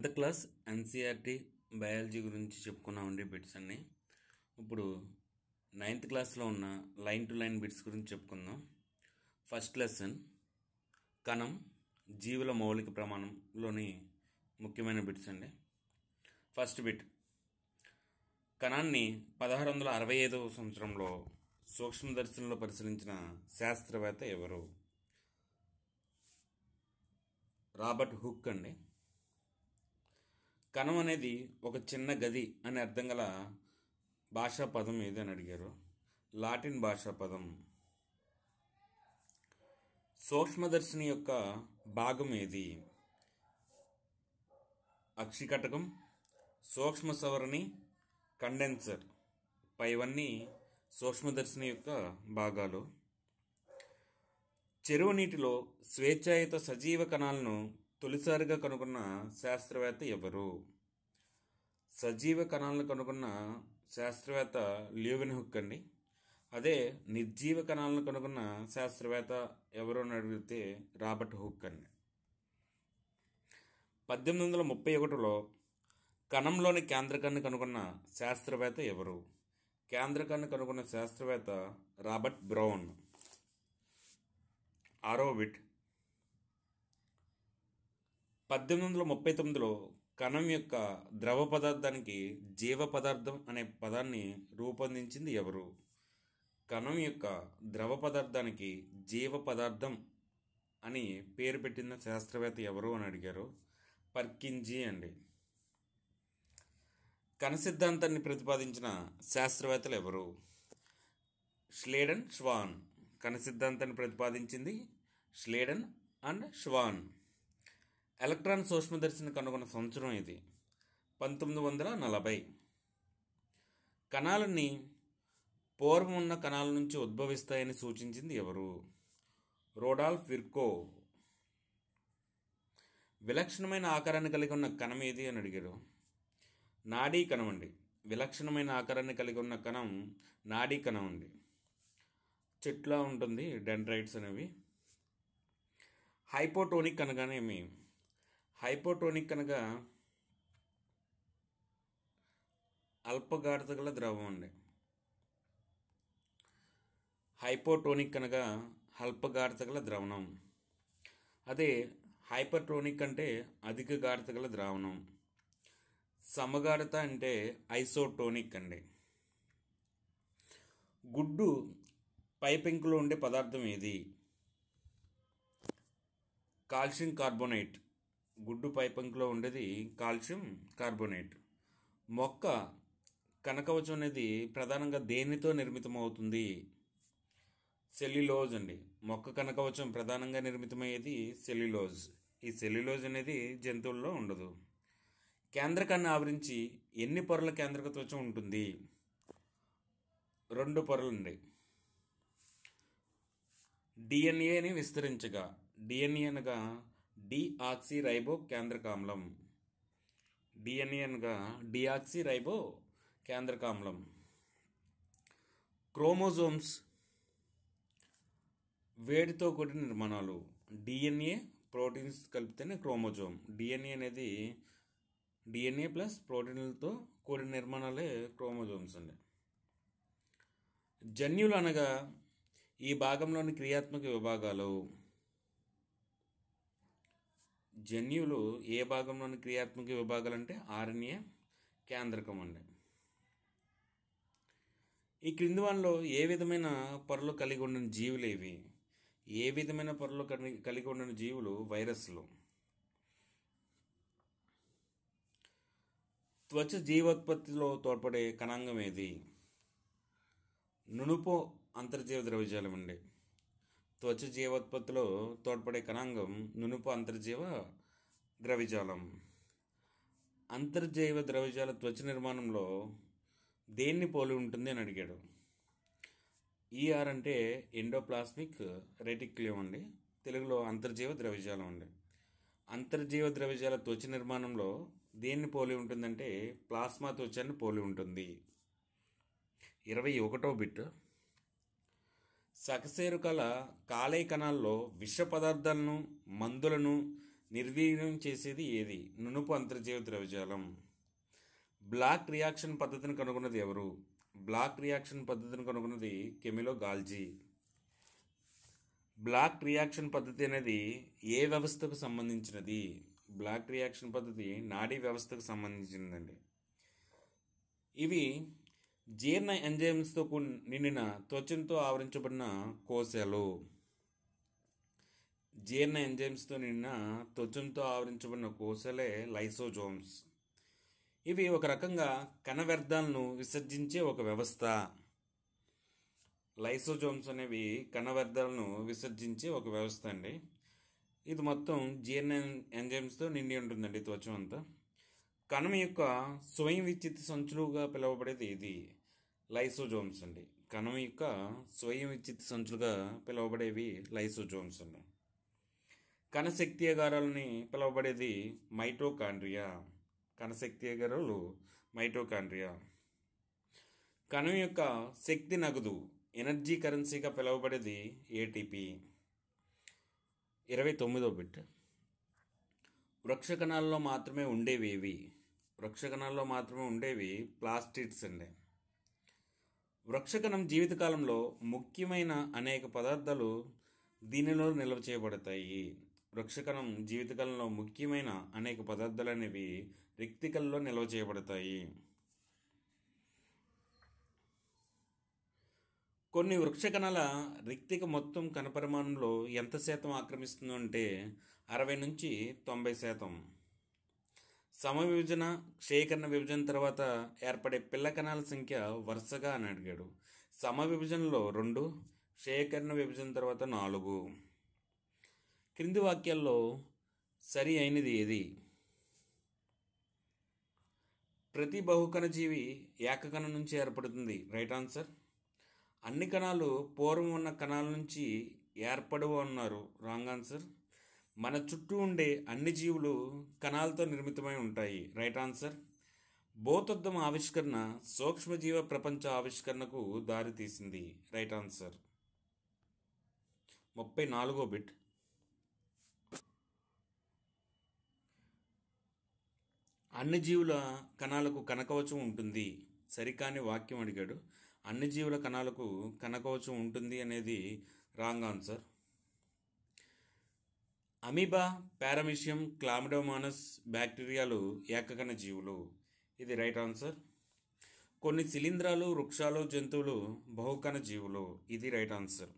Class NCERT biology గురించి చెప్పుకున్నామండి bits అన్ని. ఇప్పుడు 9th క్లాస్లో ఉన్న లైన్ టు లైన్ బిట్స్ గురించి చెప్పుకుందాం. ఫస్ట్ లెసన్ కణం జీవుల మౌలిక ప్రమాణంలోని ముఖ్యమైన బిట్స్ అండి. ఫస్ట్ బిట్, కణాన్ని 1665వ సంవత్సరంలో సూక్ష్మదర్శనంలో పరిశీలించిన శాస్త్రవేత్త ఎవరు? రాబర్ట్ హుక్ అండి. కణం అనేది ఒక చిన్న గది అని అర్థం గల భాషా పదం ఏది అని అడిగారు. లాటిన్ భాషా పదం. సూక్ష్మదర్శిని యొక్క భాగం ఏది? అక్షికటకం, సూక్ష్మ సవరణి, కండెన్సర్. పైవన్నీ సూక్ష్మదర్శిని యొక్క భాగాలు. చెరువు నీటిలో స్వేచ్ఛాయుత సజీవ కణాలను తొలిసారిగా కనుగొన్న శాస్త్రవేత్త ఎవరు? సజీవ కణాలను కనుగొన్న శాస్త్రవేత్త ల్యూవెన్హుక్ అండి. అదే నిర్జీవ కణాలను కనుగొన్న శాస్త్రవేత్త ఎవరు అని అడిగితే రాబర్ట్ హుక్ అండి. 1831లో కణంలోని కేంద్రకాన్ని కనుగొన్న శాస్త్రవేత్త ఎవరు? కేంద్రకాన్ని కనుగొన్న శాస్త్రవేత్త రాబర్ట్ బ్రౌన్. ఆరవ బిట్, 1839లో కణం యొక్క ద్రవ పదార్థానికి జీవ పదార్థం అనే పదాన్ని రూపొందించింది ఎవరు? కణం యొక్క ద్రవ పదార్థానికి జీవ పదార్థం అని పేరు పెట్టిన శాస్త్రవేత్త ఎవరు అని అడిగారు. పర్కిన్జీ అండి. కణ సిద్ధాంతాన్ని ప్రతిపాదించిన శాస్త్రవేత్తలు ఎవరు? ష్లేడన్, ష్వాన్. కణ సిద్ధాంతాన్ని ప్రతిపాదించింది ష్లేడన్ అండ్ ష్వాన్. ఎలక్ట్రాన్ సూక్ష్మదర్శిని కనుగొన్న సంవత్సరం ఇది 1940. కణాలన్నీ పూర్వం ఉన్న కణాల నుంచి ఉద్భవిస్తాయని సూచించింది ఎవరు? రూడాల్ఫ్ విర్కో. విలక్షణమైన ఆకారాన్ని కలిగి ఉన్న కణం ఏది అని అడిగారు. నాడీ కణం అండి. విలక్షణమైన ఆకారాన్ని కలిగి ఉన్న కణం నాడీ కణం అండి. చెట్లా ఉంటుంది డెండ్రైట్స్ అనేవి. హైపోటోనిక్ అనగానేమి? హైపోటోనిక్ అనగా అల్పగాఢత గల ద్రవం అండి. హైపోటోనిక్ అనగా అల్పగాఢత గల ద్రవణం. అదే హైపర్టోనిక్ అంటే అధిక గాఢత గల ద్రావణం. సమగాఢత అంటే ఐసోటోనిక్ అండి. గుడ్డు పైపెంకులో ఉండే పదార్థం ఏది? Calcium carbonate. గుడ్డు పైపెంకులో ఉండేది కాల్షియం కార్బోనేట్. మొక్క కనకవచం అనేది ప్రధానంగా దేనితో నిర్మితమవుతుంది? సెల్యులోజ్ అండి. మొక్క కనకవచం ప్రధానంగా నిర్మితమయ్యేది సెల్యులోజ్. ఈ సెల్యులోజ్ అనేది జంతువుల్లో ఉండదు. కేంద్రకాన్ని ఆవరించి ఎన్ని పొరల కేంద్రక త్వచం ఉంటుంది? 2 పొరలండి. డిఎన్ఏని విస్తరించగా. డిఎన్ఏ అనగా డిఆక్సిరైబో కేంద్రకామ్లం. డిఎన్ఏ అనగా డిఆక్సిరైబో కేంద్రకామ్లం. క్రోమోజోమ్స్ వేడితో కూడిన నిర్మాణాలు. డిఎన్ఏ ప్రోటీన్స్ కలిపితేనే క్రోమోజోమ్. డిఎన్ఏ అనేది డిఎన్ఏ ప్లస్ ప్రోటీన్లతో కూడిన నిర్మాణాలే క్రోమోజోమ్స్ అండి. జన్యువులు అనగా ఈ భాగంలోని క్రియాత్మక విభాగాలు. జన్యువులు ఏ భాగంలోని క్రియాత్మక విభాగాలు అంటే ఆర్ఎన్ఏ కేంద్రకం అండి. ఈ క్రింది వాటిలో ఏ విధమైన పొరలు కలిగి ఉన్న జీవులు ఏవి? ఏ విధమైన పొరలు కలిగి ఉన్న జీవులు వైరస్లు. త్వచ జీవోత్పత్తిలో తోడ్పడే కణాంగం ఏది? నునుపు అంతర్జీవ ద్రవ్యజాలం అండి. త్వచ జీవోత్పత్తిలో తోడ్పడే కణాంగం నునుపు అంతర్జీవ ద్రవ్యజాలం. అంతర్జీవ ద్రవ్యజాల త్వచ నిర్మాణంలో దేన్ని పోలి ఉంటుంది అని అడిగాడు. ఈఆర్ అంటే ఎండోప్లాస్మిక్ రెటిక్యులం అండి. తెలుగులో అంతర్జీవ ద్రవ్యజాలం అండి. అంతర్జీవ ద్రవ్యజాల త్వచ నిర్మాణంలో దేన్ని పోలి ఉంటుందంటే ప్లాస్మా త్వచాన్ని పోలి ఉంటుంది. 21వ బిట్, సకశేరుకాల కాలేయ కణాల్లో విష పదార్థాలను, మందులను నిర్వీర్యం చేసేది ఏది? నునుపు అంతర్జీవ ద్రవ్యజాలం. బ్లాక్ రియాక్షన్ పద్ధతిని కనుగొన్నది ఎవరు? బ్లాక్ రియాక్షన్ పద్ధతిని కనుగొన్నది కెమిలో గాల్జీ. బ్లాక్ రియాక్షన్ పద్ధతి అనేది ఏ వ్యవస్థకు సంబంధించినది? బ్లాక్ రియాక్షన్ పద్ధతి నాడీ వ్యవస్థకు సంబంధించినదండి. ఇవి జీర్ణ ఎంజైమ్స్తో నిండిన త్వచంతో ఆవరించబడిన కోశాలు. జీర్ణ ఎంజైమ్స్తో నిండిన త్వచంతో ఆవరించబడిన కోశాలే లైసోజోమ్స్. ఇవి ఒక రకంగా కణ వ్యర్థాలను విసర్జించే ఒక వ్యవస్థ. లైసోజోమ్స్ అనేవి కణ వ్యర్థాలను విసర్జించే ఒక వ్యవస్థ అండి. ఇది మొత్తం జీర్ణ ఎంజైమ్స్తో నిండి ఉంటుందండి త్వచం అంతా. కణం యొక్క స్వయం విచ్చిత్తి సంచులుగా పిలువబడేది ఇది లైసోజోమ్స్ అండి. కణం యొక్క స్వయం విచ్చిత్తి సంచులుగా పిలువబడేవి లైసోజోమ్స్ అండి. కణశక్తియాగారాలని పిలువబడేది మైటోకాండ్రియా. కణశక్తియాగారాలు మైటోకాండ్రియా. కణం యొక్క శక్తి నగదు ఎనర్జీ కరెన్సీగా పిలువబడేది ఏటీపీ. 29వ బిట్. వృక్ష కణాల్లో మాత్రమే ఉండేవి ఏవి? వృక్ష కణాల్లో మాత్రమే ఉండేవి ప్లాస్టిడ్స్ అండి. వృక్షకణం జీవితకాలంలో ముఖ్యమైన అనేక పదార్థాలు దీనిలో నిల్వ చేయబడతాయి. వృక్షకణం జీవితకాలంలో ముఖ్యమైన అనేక పదార్థాలు అనేవి రిక్తికల్లో నిల్వ చేయబడతాయి. కొన్ని వృక్షకణాల రిక్తిక మొత్తం కణపరిమాణంలో ఎంత శాతం ఆక్రమిస్తుందో అంటే 60 నుంచి 90%. సమవిభజన, క్షయకరణ విభజన తర్వాత ఏర్పడే పిల్ల కణాల సంఖ్య వరుసగా అని అడిగాడు. సమవిభజనలో 2, క్షయకరణ విభజన తర్వాత 4. క్రింది వాక్యాల్లో సరి అయినది ఏది? ప్రతి బహుకణజీవి ఏకకణం నుంచి ఏర్పడుతుంది. Right answer. అన్ని కణాలు పూర్వం ఉన్న కణాల నుంచి ఏర్పడవు అన్నారు. Wrong answer. మన చుట్టూ ఉండే అన్ని జీవులు కణాలతో నిర్మితమై ఉంటాయి. Right answer. భూతత్వం ఆవిష్కరణ సూక్ష్మజీవ ప్రపంచ ఆవిష్కరణకు దారితీసింది. Right answer. 34వ బిట్. అన్ని జీవుల కణాలకు కణకవచం ఉంటుంది. సరికాని వాక్యం అడిగాడు. అన్ని జీవుల కణాలకు కణకవచం ఉంటుంది అనేది wrong answer. Amoeba, paramecium, chlamydomonas బ్యాక్టీరియాలు ఏకకణ జీవులు. ఇది రైట్ ఆన్సర్. కొన్ని శిలీంధ్రాలు, వృక్షాలు, జంతువులు బహుకణ జీవులు. ఇది రైట్ ఆన్సర్.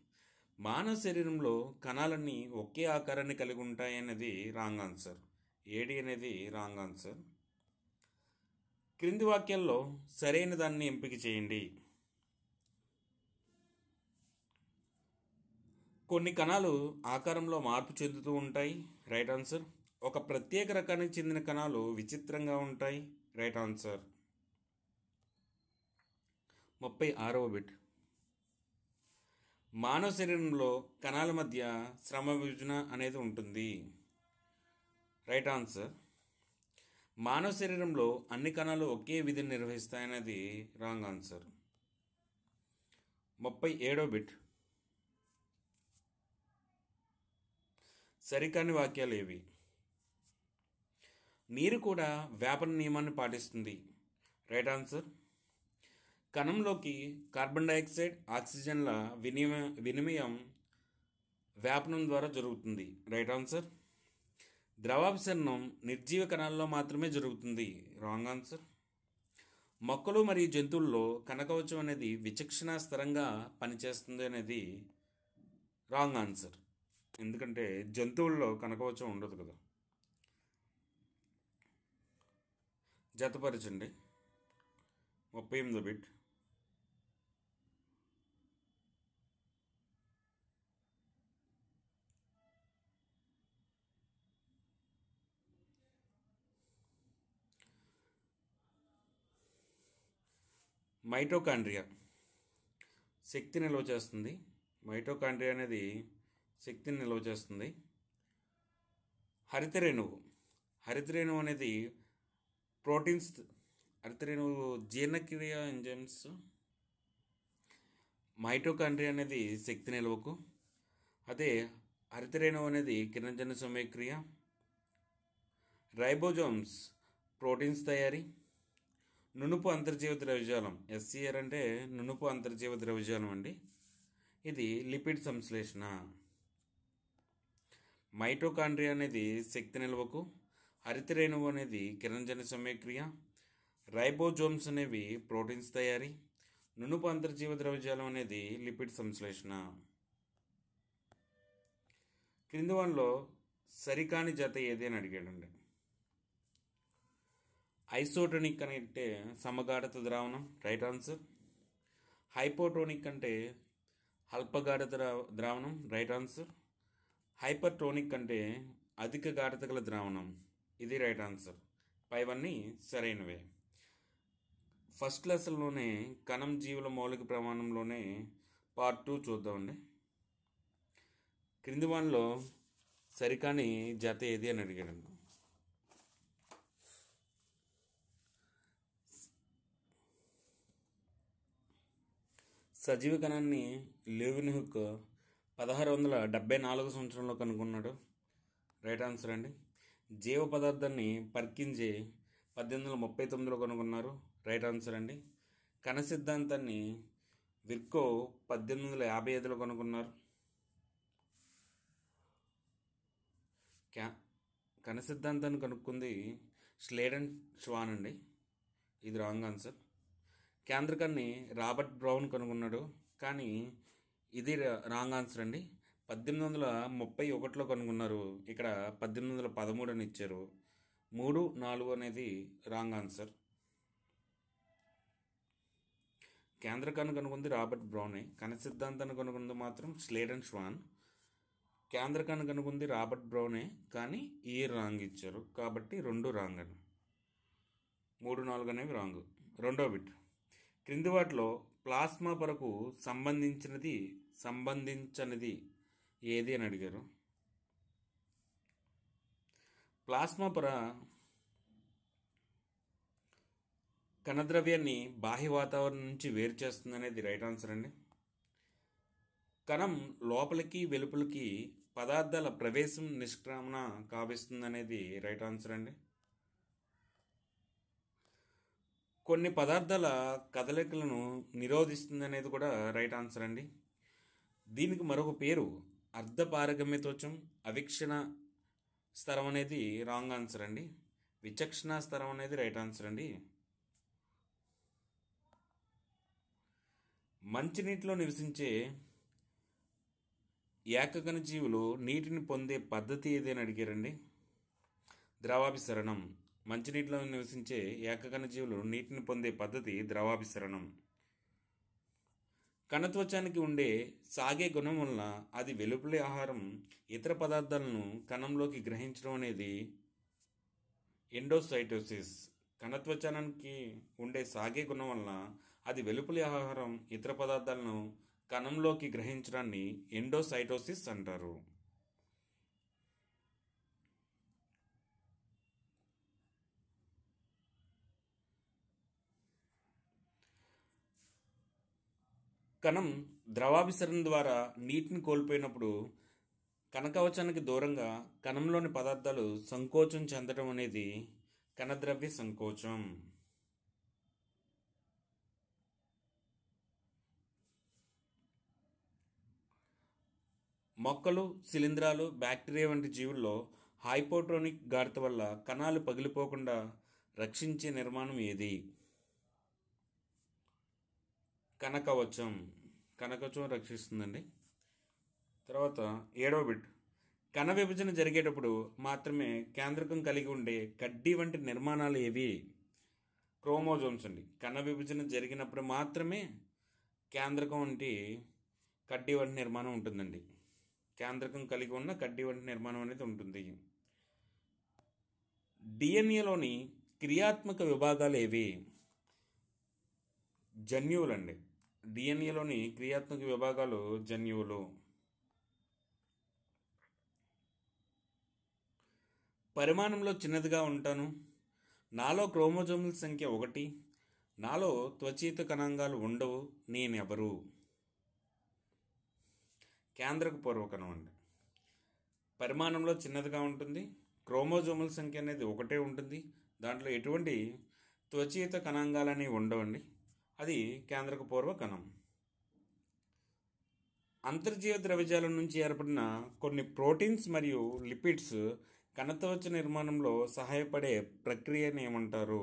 మానవ శరీరంలో కణాలన్నీ ఒకే ఆకారాన్ని కలిగి ఉంటాయి అనేది రాంగ్ ఆన్సర్. ఏడి అనేది రాంగ్ ఆన్సర్. క్రింది వాక్యాల్లో సరైన దాన్ని ఎంపిక చేయండి. కొన్ని కణాలు ఆకారంలో మార్పు చెందుతూ ఉంటాయి. Right answer. ఒక ప్రత్యేక రకానికి చెందిన కణాలు విచిత్రంగా ఉంటాయి. Right answer. 36వ బిట్. మానవ శరీరంలో కణాల మధ్య శ్రమ విభజన అనేది ఉంటుంది. Right answer. మానవ శరీరంలో అన్ని కణాలు ఒకే విధిని నిర్వహిస్తాయనేది రాంగ్ ఆన్సర్. 37వ బిట్. సరికాని వాక్యాలు ఏవి? నీరు కూడా వ్యాపన నియమాన్ని పాటిస్తుంది. Right answer. కణంలోకి కార్బన్ డైఆక్సైడ్, ఆక్సిజన్ల వినిమయం వ్యాపనం ద్వారా జరుగుతుంది. Right answer. ద్రవాభిసరణం నిర్జీవ కణాల్లో మాత్రమే జరుగుతుంది. Wrong answer. మొక్కలు మరియు జంతువుల్లో కణకవచం అనేది విచక్షణ స్థిరంగా పనిచేస్తుంది అనేది రాంగ్ ఆన్సర్. ఎందుకంటే జంతువుల్లో కణకవచం ఉండదు కదా. జతపరచండి. 38వ బిట్. మైటోకాండ్రియా శక్తి నిల్వ చేస్తుంది. మైటోకాండ్రియా అనేది శక్తిని నిల్వ చేస్తుంది. హరితరేణువు. హరితరేణువు అనేది ప్రోటీన్స్. హరితరేణువు జీర్ణక్రియ ఎంజైమ్స్. మైటోకాండ్రియా అనేది శక్తి నిల్వకు. అదే హరితరేణువు అనేది కిరణజన్య సమయక్రియ. రైబోజోమ్స్ ప్రోటీన్స్ తయారీ. నునుపు అంతర్జీవ ద్రవ్యజాలం, ఎస్సీఆర్ అంటే నునుపు అంతర్జీవ ద్రవ్యజాలం అండి. ఇది లిపిడ్ సంశ్లేషణ. మైటోకాండ్రియా అనేది శక్తి నిల్వకు, హరిత రేణువు అనేది కిరణజన్య సమయక్రియ, రైబోజోమ్స్ అనేవి ప్రోటీన్స్ తయారీ, నునుపు అంతర్జీవ ద్రవ్యజాలం అనేది లిపిడ్ సంశ్లేషణ. క్రింది వానిలో సరికాని జత ఏది అని అడిగాడండి. ఐసోటోనిక్ అంటే సమగాఢత ద్రావణం, రైట్ ఆన్సర్. హైపోటోనిక్ అంటే అల్పగాఢత ద్రావణం, రైట్ ఆన్సర్. హైపర్టోనిక్ అంటే అధిక గాఢత గల ద్రావణం, ఇది రైట్ ఆన్సర్. పైవన్నీ సరైనవే. ఫస్ట్ లెసన్లోనే కణం జీవుల మౌలిక ప్రమాణంలోనే పార్ట్ 2 చూద్దామండి. క్రింది వానిలో సరికాని జత ఏది అని అడిగాడండి. సజీవ కణాన్ని లెవెన్హుక్ 1674 సంవత్సరంలో కనుగొన్నాడు, రైట్ ఆన్సర్ అండి. జీవ పదార్థాన్ని పర్కింజే 1839లో కనుగొన్నారు, రైట్ ఆన్సర్ అండి. కణ సిద్ధాంతాన్ని విర్కో 1855లో కనుగొన్నారు. కణ సిద్ధాంతాన్ని కనుక్కుంది స్లేడెన్ ష్వాన్ అండి, ఇది రాంగ్ ఆన్సర్. కేంద్రకాన్ని రాబర్ట్ బ్రౌన్ కనుగొన్నాడు, కానీ ఇది రాంగ్ ఆన్సర్ అండి. 1831లో కనుగొన్నారు, ఇక్కడ 1813 అని ఇచ్చారు. 3, 4 అనేది రాంగ్ ఆన్సర్. కేంద్రకాన్ని కనుగొంది రాబర్ట్ బ్రౌనే, కణ సిద్ధాంతాన్ని కనుగొంది మాత్రం స్లేడెన్ ష్వాన్. కేంద్రకాన్ని కనుగొంది రాబర్ట్ బ్రౌనే, కానీ ఈ రాంగ్ ఇచ్చారు, కాబట్టి 2 రాంగ్ అని. 3, 4 అనేవి రాంగ్. రెండో బిట్. క్రింది వాటిలో ప్లాస్మా పొరకు సంబంధించనిది ఏది అని అడిగారు. ప్లాస్మా పొర కణద్రవ్యాన్ని బాహ్య వాతావరణం నుంచి వేరు చేస్తుంది అనేది రైట్ ఆన్సర్ అండి. కణం లోపలికి వెలుపలికి పదార్థాల ప్రవేశం నిష్క్రమణ కావిస్తుంది అనేది రైట్ ఆన్సర్ అండి. కొన్ని పదార్థాల కదలికలను నిరోధిస్తుంది అనేది కూడా రైట్ ఆన్సర్ అండి. దీనికి మరొక పేరు అర్ధపారగమ్యతోచం, అవిక్షణ స్తరం అనేది రాంగ్ ఆన్సర్ అండి. విచక్షణ స్తరం అనేది రైట్ ఆన్సర్ అండి. మంచినీటిలో నివసించే ఏకకణ జీవులు నీటిని పొందే పద్ధతి ఏదని అడిగారండి. ద్రవాభిసరణం. మంచినీటిలో నివసించే ఏకకణ జీవులు నీటిని పొందే పద్ధతి ద్రవాభిసరణం. కణత్వచానికి ఉండే సాగే గుణం వలన అది వెలుపలి ఆహారం ఇతర పదార్థాలను కణంలోకి గ్రహించడం అనేది ఎండోసైటోసిస్. కణత్వచానికి ఉండే సాగే గుణం వలన అది వెలుపలి ఆహారం ఇతర పదార్థాలను కణంలోకి గ్రహించడాన్ని ఎండోసైటోసిస్ అంటారు. కణం ద్రవాభిసరణ ద్వారా నీటిని కోల్పోయినప్పుడు కణకవచానికి దూరంగా కణంలోని పదార్థాలు సంకోచం చెందడం అనేది కణద్రవ్య సంకోచం. మొక్కలు, శిలీంధ్రాలు, బ్యాక్టీరియా వంటి జీవుల్లో హైపోటోనిక్ గాఢత వల్ల కణాలు పగిలిపోకుండా రక్షించే నిర్మాణం ఏది? కణకవచం. కణకవచం రక్షిస్తుందండి. తర్వాత 7వ బిట్. కణ విభజన జరిగేటప్పుడు మాత్రమే కేంద్రకం కలిగి ఉండే కడ్డీ వంటి నిర్మాణాలు ఏవి? క్రోమోజోమ్స్ అండి. కణ విభజన జరిగినప్పుడు మాత్రమే కేంద్రకం వంటి కడ్డీ వంటి నిర్మాణం ఉంటుందండి. కేంద్రకం కలిగి ఉన్న కడ్డీ వంటి నిర్మాణం అనేది ఉంటుంది. డిఎన్ఏలోని క్రియాత్మక విభాగాలు ఏవి? జన్యువులండి. డిఎన్ఏలోని క్రియాత్మక విభాగాలు జన్యువులు. పరిమాణంలో చిన్నదిగా ఉంటాను, నాలో క్రోమోజోముల సంఖ్య 1, నాలో త్వచీత కణాంగాలు ఉండవు, నేనెవరు? కేంద్రక పూర్వకణం అండి. పరిమాణంలో చిన్నదిగా ఉంటుంది, క్రోమోజోముల సంఖ్య అనేది ఒకటే ఉంటుంది. దాంట్లో ఎటువంటి త్వచీత కణాంగాలు అనేవి ఉండవండి. అది కేంద్రక పూర్వ కణం. అంతర్జీవ ద్రవ్యజాలం నుంచి ఏర్పడిన కొన్ని ప్రోటీన్స్ మరియు లిపిడ్స్ కణత్వచ నిర్మాణంలో సహాయపడే ప్రక్రియను ఏమంటారు?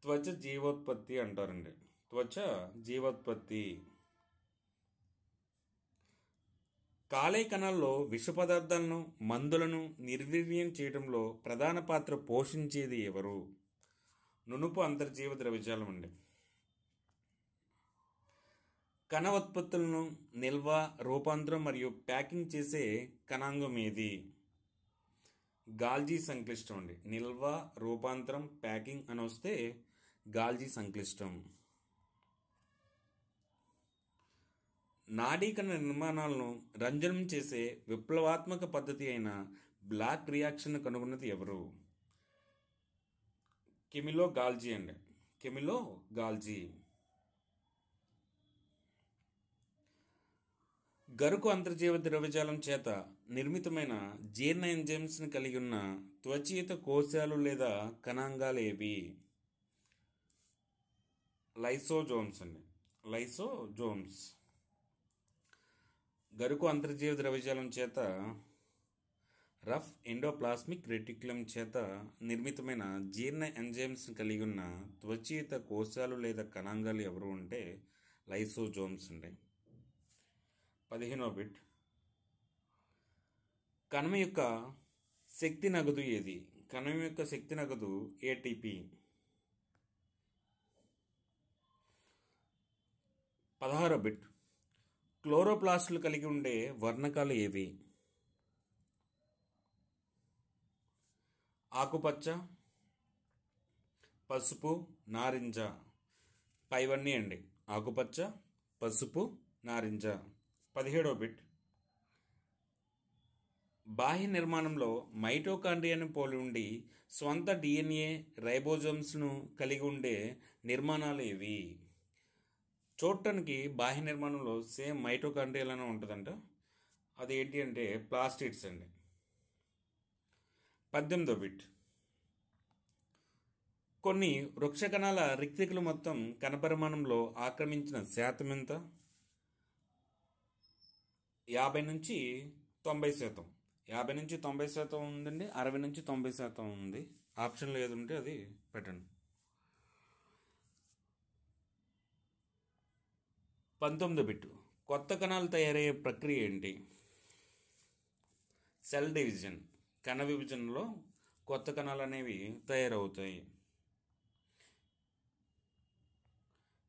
త్వచ జీవోత్పత్తి అంటారండి. త్వచ జీవోత్పత్తి. కాలేయ కణాల్లో విష పదార్థాలను, మందులను నిర్వీర్యం చేయడంలో ప్రధాన పాత్ర పోషించేది ఎవరు? నునుపు అంతర్జీవ ద్రవ్యజాలం అండి. కణ ఉత్పత్తులను నిల్వ, రూపాంతరం మరియు ప్యాకింగ్ చేసే కణాంగం ఏది? గాల్జీ సంక్లిష్టం అండి. నిల్వ, రూపాంతరం, ప్యాకింగ్ అని వస్తే గాల్జీ సంక్లిష్టం. నాడీకణ నిర్మాణాలను రంజనం చేసే విప్లవాత్మక పద్ధతి అయిన బ్లాక్ రియాక్షన్ కనుగొన్నది ఎవరు? కెమిలో గాల్జీ అండి. కెమిలో గాల్జీ. గరుకు అంతర్జీవ ద్రవ్యజాలం చేత నిర్మితమైన జీర్ణ ఎంజైమ్స్ని కలిగి ఉన్న త్వచీత కోశాలు లేదా కణాంగాలు ఏవి? లైసోజోమ్స్ అండి. లైసోజోమ్స్. గరుకు అంతర్జీవ ద్రవ్యజాలం చేత రఫ్ ఎండోప్లాస్మిక్ రెటిక్యులం చేత నిర్మితమైన జీర్ణ ఎంజైమ్స్ని కలిగి ఉన్న త్వచీత కోశాలు లేదా కణాంగాలు ఎవరు అంటే లైసోజోమ్స్ అండి. 15వ బిట్. కణం యొక్క శక్తి నగదు ఏది? కణం యొక్క శక్తి నగదు ఏటీపీ. 16వ బిట్. క్లోరోప్లాస్టులు కలిగి ఉండే వర్ణకాలు ఏవి? ఆకుపచ్చ, పసుపు, నారింజ. పైవన్నీ అండి. ఆకుపచ్చ, పసుపు, నారింజ. 17వ బిట్. బాహ్య నిర్మాణంలో మైటోకాండ్రియాను పోలి ఉండి స్వంత డిఎన్ఏ, రైబోజోమ్స్ను కలిగి ఉండే నిర్మాణాలు ఏవి? చూడటానికి బాహ్య నిర్మాణంలో సేమ్ మైటోకాండ్రియాలోనే ఉంటుందంట. అది ఏంటి అంటే ప్లాస్టిడ్స్ అండి. 18వ బిట్. కొన్ని వృక్ష కణాల రిక్తికలు మొత్తం కణపరిమాణంలో ఆక్రమించిన శాతం ఎంత? 50 నుంచి 90%. 50 నుంచి 90% ఉందండి. 60 నుంచి 90% ఉంది. ఆప్షన్లో ఏది ఉంటే అది పెట్టండి. 19వ బిట్. కొత్త కణాలు తయారయ్యే ప్రక్రియ ఏంటి? Cell division. కణ విభజనలో కొత్త కణాలు అనేవి తయారవుతాయి.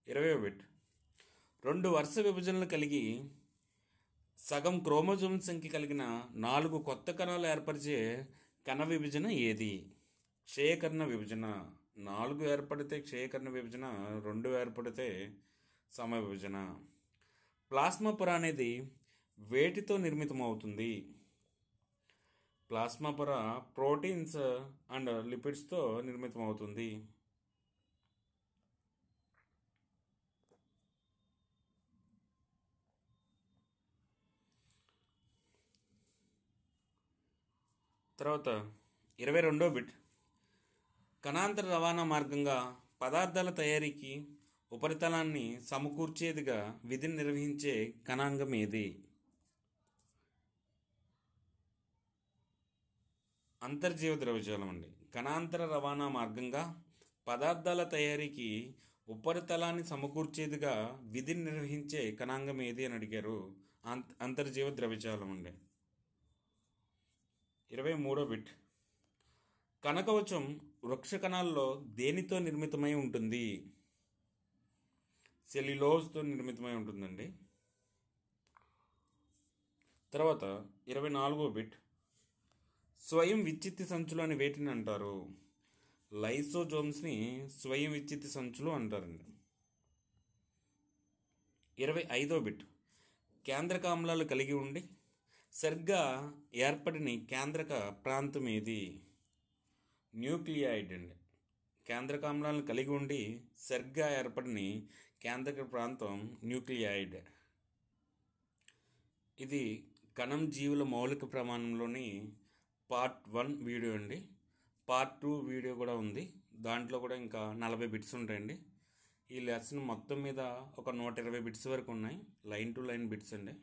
20వ బిట్. 2 వరుస విభజనలు కలిగి సగం క్రోమోజోమ్ సంఖ్య కలిగిన 4 కొత్త కణాలు ఏర్పరిచే కణ విభజన ఏది? క్షయకరణ విభజన. 4 ఏర్పడితే క్షయకరణ విభజన, 2 ఏర్పడితే సమ విభజన. ప్లాస్మా పొర అనేది వేటితో నిర్మితమవుతుంది? ప్లాస్మా పొర ప్రోటీన్స్ అండ్ లిపిడ్స్తో నిర్మితమవుతుంది. తర్వాత 22వ బిట్. కణాంతర రవాణా మార్గంగా పదార్థాల తయారీకి ఉపరితలాన్ని సమకూర్చేదిగా విధిని నిర్వహించే కణాంగం ఏది? అంతర్జీవ ద్రవ్యజాలం అండి. కణాంతర రవాణా మార్గంగా పదార్థాల తయారీకి ఉపరితలాన్ని సమకూర్చేదిగా విధిని నిర్వహించే కణాంగం ఏది అని అడిగారు. అంతర్జీవ ద్రవ్యజాలం అండి. 23వ బిట్. కణకవచం వృక్ష కణాల్లో దేనితో నిర్మితమై ఉంటుంది? సెల్యులోజ్తో నిర్మితమై ఉంటుందండి. తర్వాత 24వ బిట్. స్వయం విచ్చిత్తి సంచులు అని వేటిని అంటారు? లైసోజోమ్స్ని స్వయం విచ్చిత్తి సంచులు అంటారండి. 25వ బిట్. కేంద్రక ఆమ్లాలు కలిగి ఉండి సరిగ్గా ఏర్పడిన కేంద్రక ప్రాంతం ఏది? న్యూక్లియాయిడ్ అండి. కేంద్రక ఆమ్లాలను కలిగి ఉండి సరిగ్గా ఏర్పడిన కేంద్రక ప్రాంతం న్యూక్లియాయిడ్. ఇది కణం జీవుల మౌలిక ప్రమాణంలోని పార్ట్ 1 వీడియో అండి. పార్ట్ 2 వీడియో కూడా ఉంది. దాంట్లో కూడా ఇంకా 40 బిట్స్ ఉంటాయండి. ఈ లెసన్ మొత్తం మీద ఒక 120 బిట్స్ వరకు ఉన్నాయి. లైన్ టు లైన్ బిట్స్ అండి.